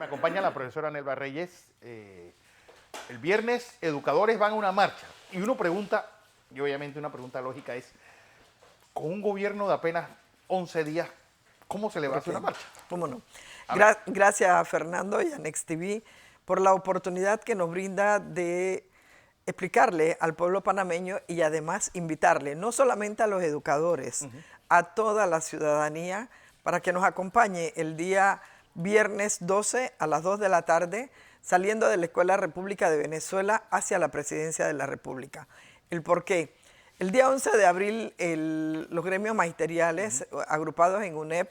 Me acompaña la profesora Nelva Reyes. El viernes, educadores van a una marcha. Y uno pregunta, y obviamente una pregunta lógica es, con un gobierno de apenas 11 días, ¿cómo se le va a hacer una marcha? ¿Cómo no? A ver. Gracias a Fernando y a Next TV por la oportunidad que nos brinda de explicarle al pueblo panameño y además invitarle no solamente a los educadores, a toda la ciudadanía para que nos acompañe el día viernes 12 a las 2 de la tarde saliendo de la Escuela República de Venezuela hacia la Presidencia de la República. ¿El por qué? El día 11 de abril los gremios magisteriales agrupados en UNEP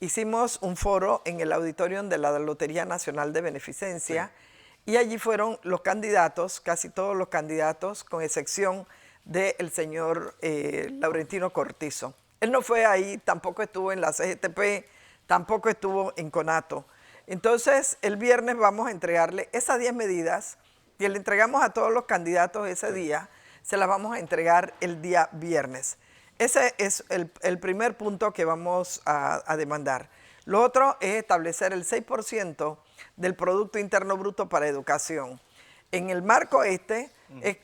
hicimos un foro en el auditorium de la Lotería Nacional de Beneficencia y allí fueron los candidatos, casi todos los candidatos, con excepción del señor Laurentino Cortizo. Él no fue ahí, tampoco estuvo en la CGTP, tampoco estuvo en CONATO. Entonces, el viernes vamos a entregarle esas 10 medidas que le entregamos a todos los candidatos ese día, se las vamos a entregar el día viernes. Ese es el primer punto que vamos a demandar. Lo otro es establecer el 6% del Producto Interno Bruto para educación. En el marco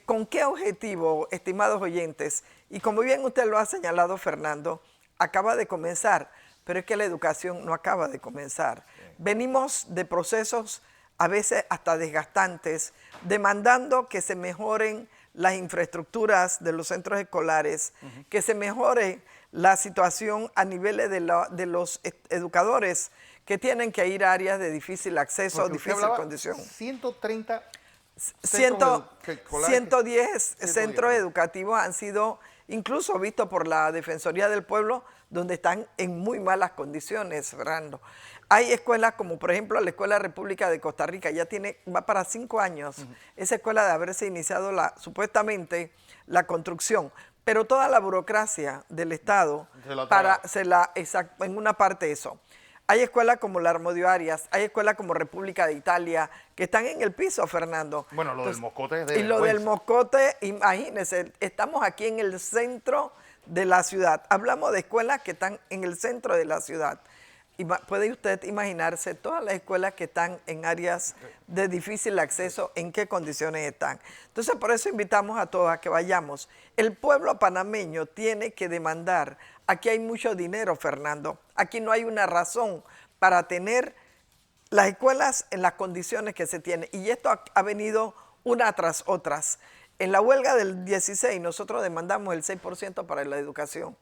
¿con qué objetivo, estimados oyentes? Y como bien usted lo ha señalado, Fernando, acaba de comenzar, pero es que la educación no acaba de comenzar. Venimos de procesos a veces hasta desgastantes, demandando que se mejoren las infraestructuras de los centros escolares, que se mejore la situación a niveles de los educadores que tienen que ir a áreas de difícil acceso, difícil condición. 130 110 centros educativos han sido incluso vistos por la Defensoría del Pueblo, donde están en muy malas condiciones, Fernando. Hay escuelas como, por ejemplo, la Escuela República de Costa Rica, va para 5 años, esa escuela de haberse iniciado supuestamente la construcción, pero toda la burocracia del Estado, en una parte eso. Hay escuelas como la Armodio Arias, hay escuelas como República de Italia, que están en el piso, Fernando. Bueno, lo del Moscote es de vergüenza. Y lo del Moscote, imagínense, estamos aquí en el centro de la ciudad. Hablamos de escuelas que están en el centro de la ciudad. ¿Puede usted imaginarse todas las escuelas que están en áreas de difícil acceso, en qué condiciones están? Entonces, por eso invitamos a todos a que vayamos. El pueblo panameño tiene que demandar. Aquí hay mucho dinero, Fernando. Aquí no hay una razón para tener las escuelas en las condiciones que se tienen. Y esto ha venido una tras otras. En la huelga del 16 nosotros demandamos el 6% para la educación,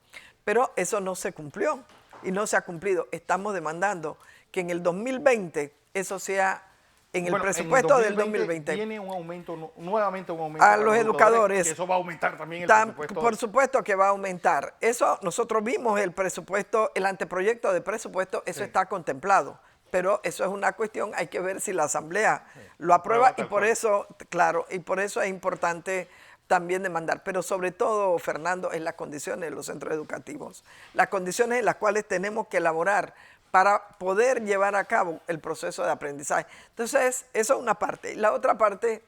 pero eso no se cumplió. Y no se ha cumplido. Estamos demandando que en el 2020 eso sea en el presupuesto del 2020. Tiene un aumento, nuevamente un aumento a los educadores. Que eso va a aumentar también el presupuesto. Por supuesto que va a aumentar. Eso nosotros vimos el presupuesto, el anteproyecto de presupuesto, eso está contemplado. Pero eso es una cuestión, hay que ver si la Asamblea lo aprueba y por eso, claro, y por eso es importante también demandar, pero sobre todo, Fernando, en las condiciones de los centros educativos, las condiciones en las cuales tenemos que elaborar para poder llevar a cabo el proceso de aprendizaje. Entonces, eso es una parte. Y la otra parte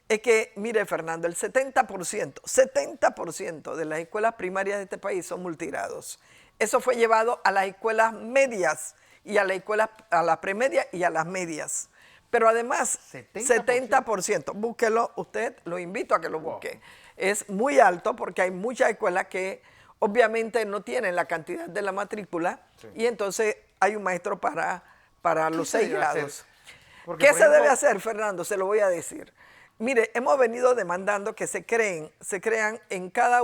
es que, mire, Fernando, el 70% de las escuelas primarias de este país son multigrados. Eso fue llevado a las escuelas medias y a las escuelas, a las premedias y a las medias. Pero además, 70%, búsquelo usted, lo invito a que lo busque. Wow. Es muy alto porque hay muchas escuelas que obviamente no tienen la cantidad de la matrícula y entonces hay un maestro para los 6 grados. ¿Qué se debe hacer, Fernando? Se lo voy a decir. Mire, hemos venido demandando que se crean en cada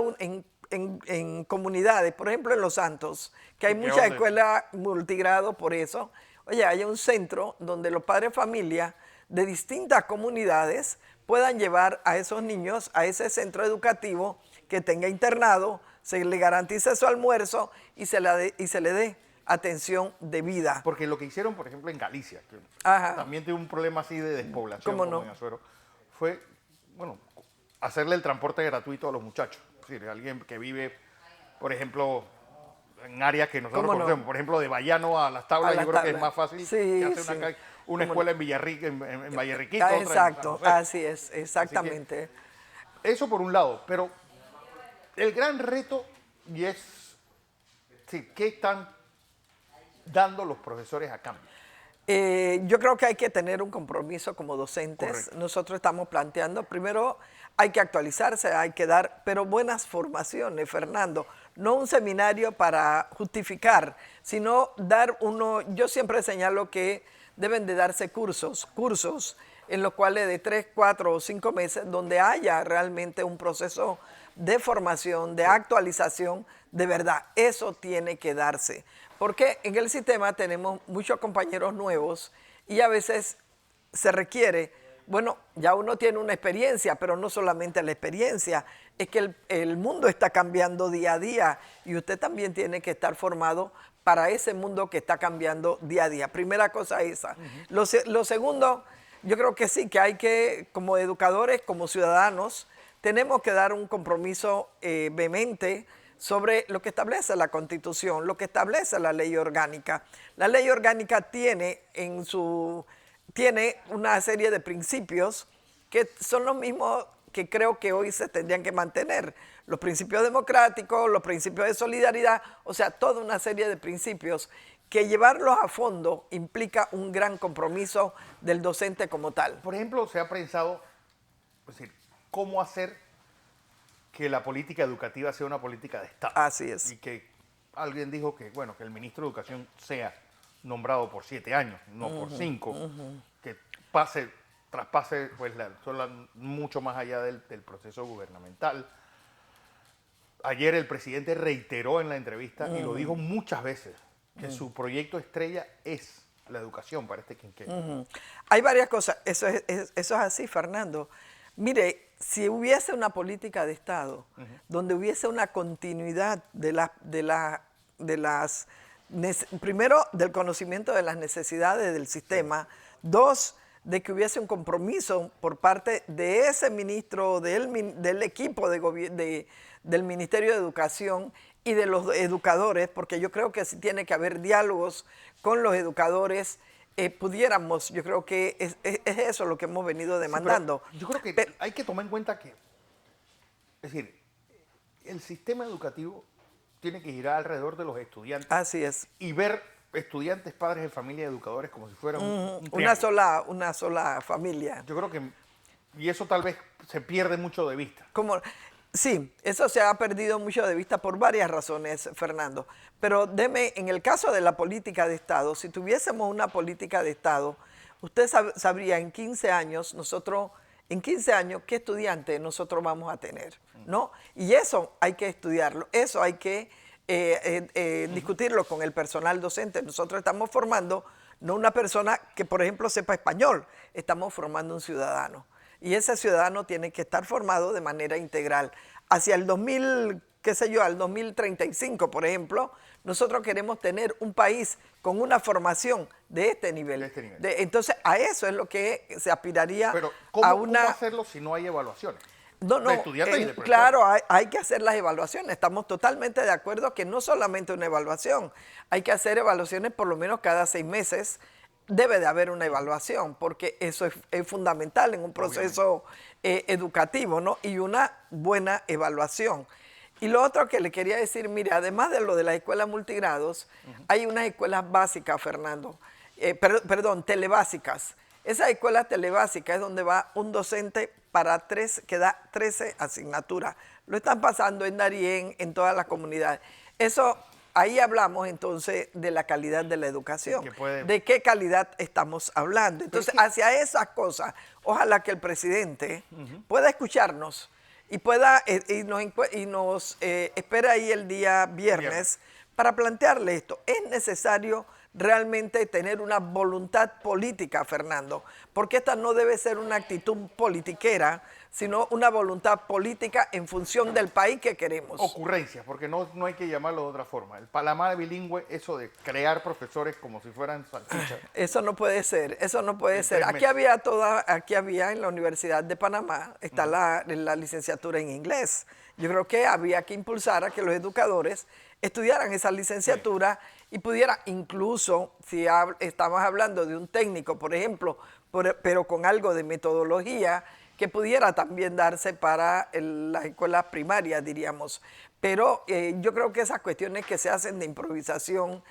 en comunidades, por ejemplo en Los Santos, que hay muchas escuelas multigrado por eso. Oye, hay un centro donde los padres de familia de distintas comunidades puedan llevar a esos niños a ese centro educativo que tenga internado, se le garantice su almuerzo y se le dé atención debida. Porque lo que hicieron, por ejemplo, en Galicia, que también tiene un problema así de despoblación, ¿cómo no? En Azuero, fue, bueno, hacerle el transporte gratuito a los muchachos. Es decir, alguien que vive, por ejemplo, en áreas que nosotros conocemos, por ejemplo, de Bayano a Las Tablas, yo creo que es más fácil que hacer una escuela en Villarriquito. Exacto, así es, exactamente. Eso por un lado, pero el gran reto y es ¿qué están dando los profesores a cambio? Yo creo que hay que tener un compromiso como docentes. Correcto. Nosotros estamos planteando, primero hay que actualizarse, hay que dar, pero buenas formaciones, Fernando. No un seminario para justificar, sino dar uno, yo siempre señalo que deben de darse cursos en los cuales de 3, 4 o 5 meses, donde haya realmente un proceso de formación, de actualización, de verdad. Eso tiene que darse. Porque en el sistema tenemos muchos compañeros nuevos y a veces se requiere, bueno, ya uno tiene una experiencia, pero no solamente la experiencia, es que el mundo está cambiando día a día y usted también tiene que estar formado para ese mundo que está cambiando día a día. Primera cosa esa. Lo segundo, yo creo que sí, que hay que, como educadores, como ciudadanos, tenemos que dar un compromiso vehemente sobre lo que establece la Constitución, lo que establece la ley orgánica. La ley orgánica tiene una serie de principios que son los mismos que creo que hoy se tendrían que mantener. Los principios democráticos, los principios de solidaridad, o sea, toda una serie de principios que llevarlos a fondo implica un gran compromiso del docente como tal. Por ejemplo, se ha pensado, es decir, cómo hacer que la política educativa sea una política de Estado. Así es. Y que alguien dijo que, bueno, que el ministro de Educación sea nombrado por 7 años, no por 5, que traspase pues, mucho más allá del proceso gubernamental. Ayer el presidente reiteró en la entrevista, y lo dijo muchas veces, que su proyecto estrella es la educación para este quinquenio. Hay varias cosas. Eso es así, Fernando. Mire, si hubiese una política de Estado donde hubiese una continuidad primero, del conocimiento de las necesidades del sistema, dos, de que hubiese un compromiso por parte de ese ministro, del equipo del Ministerio de Educación y de los educadores, porque yo creo que sí tiene que haber diálogos con los educadores, pudiéramos, yo creo que es eso lo que hemos venido demandando. Sí, yo creo que hay que tomar en cuenta que, es decir, el sistema educativo tiene que girar alrededor de los estudiantes. Así es. Y ver estudiantes, padres de familia, educadores como si fueran un una sola familia. Yo creo que, y eso tal vez se pierde mucho de vista. Sí, eso se ha perdido mucho de vista por varias razones, Fernando. Pero en el caso de la política de Estado, si tuviésemos una política de Estado, usted sabría en 15 años, qué estudiante nosotros vamos a tener, ¿no? Y eso hay que estudiarlo, eso hay que discutirlo con el personal docente. Nosotros estamos formando no una persona que, por ejemplo, sepa español, estamos formando un ciudadano. Y ese ciudadano tiene que estar formado de manera integral. Hacia el al 2035, por ejemplo, nosotros queremos tener un país con una formación de este nivel. Entonces, a eso es lo que se aspiraría. Pero, ¿cómo hacerlo si no hay evaluaciones? De estudiantes y de profesores. Claro, hay que hacer las evaluaciones. Estamos totalmente de acuerdo que no solamente una evaluación, hay que hacer evaluaciones por lo menos cada 6 meses. Debe de haber una evaluación, porque eso es fundamental en un proceso educativo, ¿no? Y una buena evaluación. Y lo otro que le quería decir, mire, además de lo de las escuelas multigrados, hay unas escuelas básicas, Fernando, telebásicas. Esas escuelas telebásicas es donde va un docente que da 13 asignaturas. Lo están pasando en Darién, en todas las comunidades. Ahí hablamos entonces de la calidad de la educación, de qué calidad estamos hablando. Entonces, hacia esas cosas, ojalá que el presidente pueda escucharnos y nos espera ahí el día viernes para plantearle esto. Es necesario realmente tener una voluntad política, Fernando, porque esta no debe ser una actitud politiquera, sino una voluntad política en función del país que queremos. Ocurrencias, porque no hay que llamarlo de otra forma. El Panamá bilingüe, eso de crear profesores como si fueran salchichas. Eso no puede ser, eso no puede ser. Aquí había en la Universidad de Panamá, está la licenciatura en inglés. Yo creo que había que impulsar a que los educadores estudiaran esa licenciatura y pudiera, incluso si estamos hablando de un técnico, por ejemplo, pero con algo de metodología, que pudiera también darse para las escuelas primarias, diríamos. Pero yo creo que esas cuestiones que se hacen de improvisación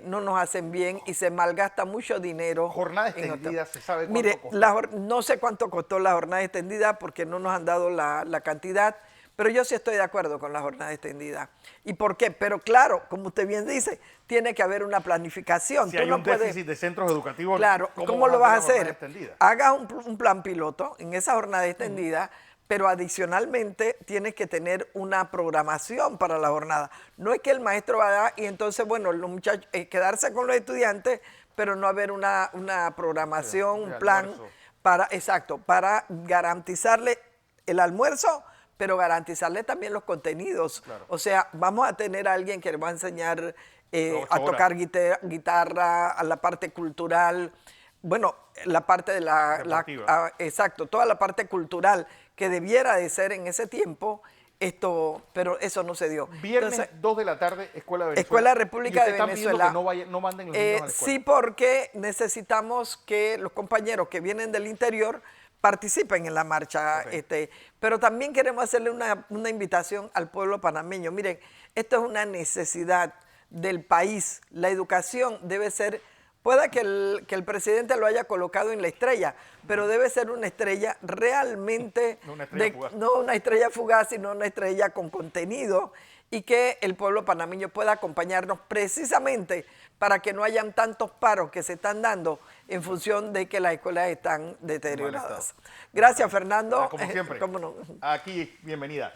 no nos hacen bien y se malgasta mucho dinero. Jornada extendida, ¿se sabe cuánto Mire, costó? no sé cuánto costó la jornada extendida porque no nos han dado la cantidad, pero yo sí estoy de acuerdo con la jornada extendida. ¿Y por qué? Pero claro, como usted bien dice, tiene que haber una planificación. Si hay un déficit de centros educativos, claro, ¿cómo lo vas a hacer? Extendida? Haga un plan piloto en esa jornada extendida, pero adicionalmente tienes que tener una programación para la jornada. No es que el maestro va a dar y entonces, bueno, los muchachos, quedarse con los estudiantes, pero no haber una programación, un plan para garantizarle el almuerzo, pero garantizarle también los contenidos. Claro. O sea, vamos a tener a alguien que le va a enseñar a tocar guitarra, a la parte cultural, bueno, la parte de exacto, toda la parte cultural que debiera de ser en ese tiempo, pero eso no se dio. Viernes, entonces, 2 de la tarde, Escuela de Venezuela. Escuela República de Venezuela. Que no manden los niños a la escuela. Sí, porque necesitamos que los compañeros que vienen del interior participen en la marcha. Okay. Pero también queremos hacerle una invitación al pueblo panameño. Miren, esto es una necesidad del país. La educación debe ser, pueda que el presidente lo haya colocado en la estrella, pero debe ser una estrella realmente, no una estrella fugaz, sino una estrella con contenido, y que el pueblo panameño pueda acompañarnos precisamente para que no hayan tantos paros que se están dando en función de que las escuelas están deterioradas. Gracias, Fernando. Como siempre. ¿Cómo no? Aquí, bienvenida.